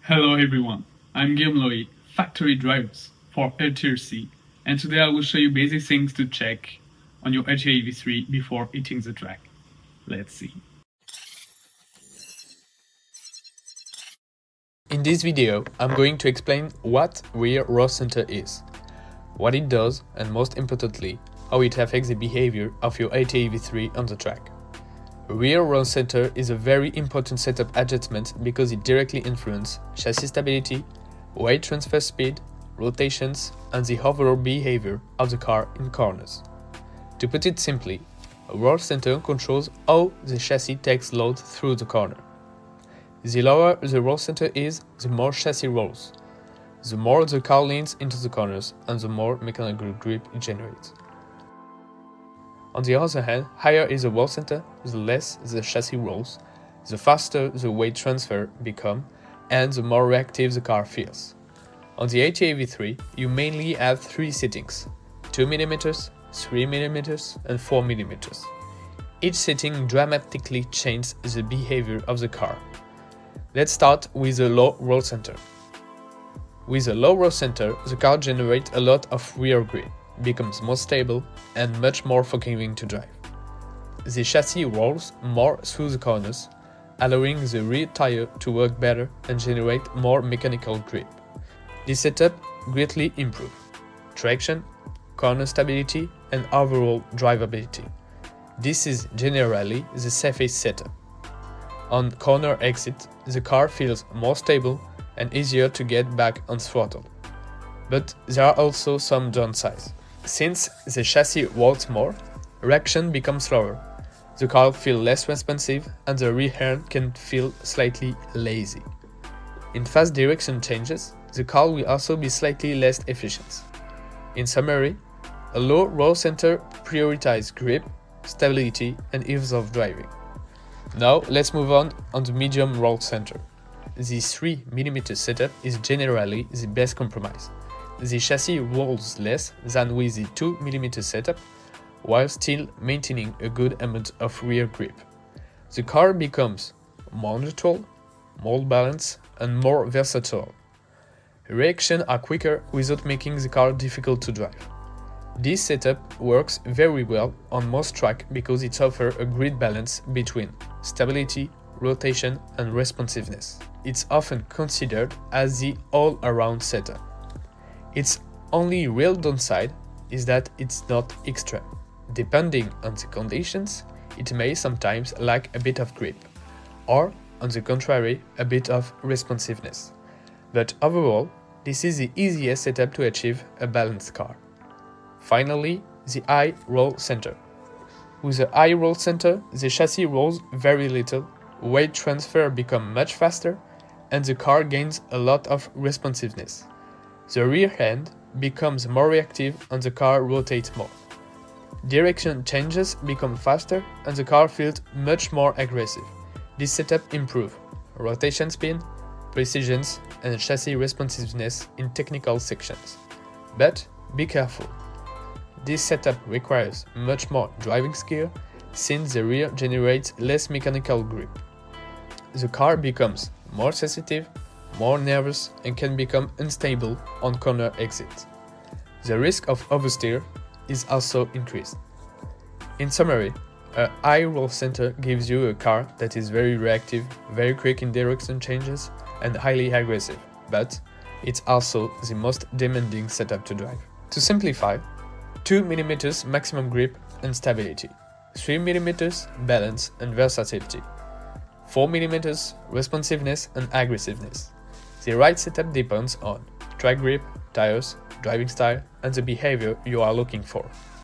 Hello everyone, I'm Guillaume, factory drivers for RTRC, and today I will show you basic things to check on your RTA V3 before hitting the track. Let's see. In this video, I'm going to explain what rear roll center is, what it does, and most importantly, how it affects the behavior of your RTA V3 on the track. Rear roll center is a very important setup adjustment because it directly influences chassis stability, weight transfer speed, rotations, and the overall behavior of the car in corners. To put it simply, a roll center controls how the chassis takes load through the corner. The lower the roll center is, the more chassis rolls, the more the car leans into the corners, and the more mechanical grip it generates. On the other hand, higher is the roll center, the less the chassis rolls, the faster the weight transfer becomes, and the more reactive the car feels. On the RTA V3, you mainly have three settings: 2 mm, 3 mm, and 4 mm. Each setting dramatically changes the behavior of the car. Let's start with the low roll center. With a low roll center, the car generates a lot of rear grip, becomes more stable, and much more forgiving to drive. The chassis rolls more through the corners, allowing the rear tire to work better and generate more mechanical grip. This setup greatly improves traction, corner stability, and overall drivability. This is generally the safest setup. On corner exit, the car feels more stable and easier to get back on throttle. But there are also some downsides. Since the chassis rolls more, reaction becomes slower, the car feels less responsive, and the rear end can feel slightly lazy. In fast direction changes, the car will also be slightly less efficient. In summary, a low roll center prioritizes grip, stability, and ease of driving. Now let's move on the medium roll center. The 3 mm setup is generally the best compromise. The chassis rolls less than with the 2 mm setup, while still maintaining a good amount of rear grip. The car becomes more neutral, more balanced, and more versatile. Reactions are quicker without making the car difficult to drive. This setup works very well on most tracks because it offers a great balance between stability, rotation, and responsiveness. It's often considered as the all-around setup. Its only real downside is that it's not extreme. Depending on the conditions, it may sometimes lack a bit of grip, or, on the contrary, a bit of responsiveness. But overall, this is the easiest setup to achieve a balanced car. Finally, the high roll center. With a high roll center, the chassis rolls very little, weight transfer becomes much faster, and the car gains a lot of responsiveness. The rear end becomes more reactive and the car rotates more. Direction changes become faster and the car feels much more aggressive. This setup improves rotation speed, precision, and chassis responsiveness in technical sections. But be careful. This setup requires much more driving skill since the rear generates less mechanical grip. The car becomes more sensitive, more nervous, and can become unstable on corner exits. The risk of oversteer is also increased. In summary, a high roll center gives you a car that is very reactive, very quick in direction changes, and highly aggressive, but it's also the most demanding setup to drive. To simplify, 2 mm maximum grip and stability, 3 mm balance and versatility, 4 mm responsiveness and aggressiveness. The right setup depends on track grip, tires, driving style, and the behavior you are looking for.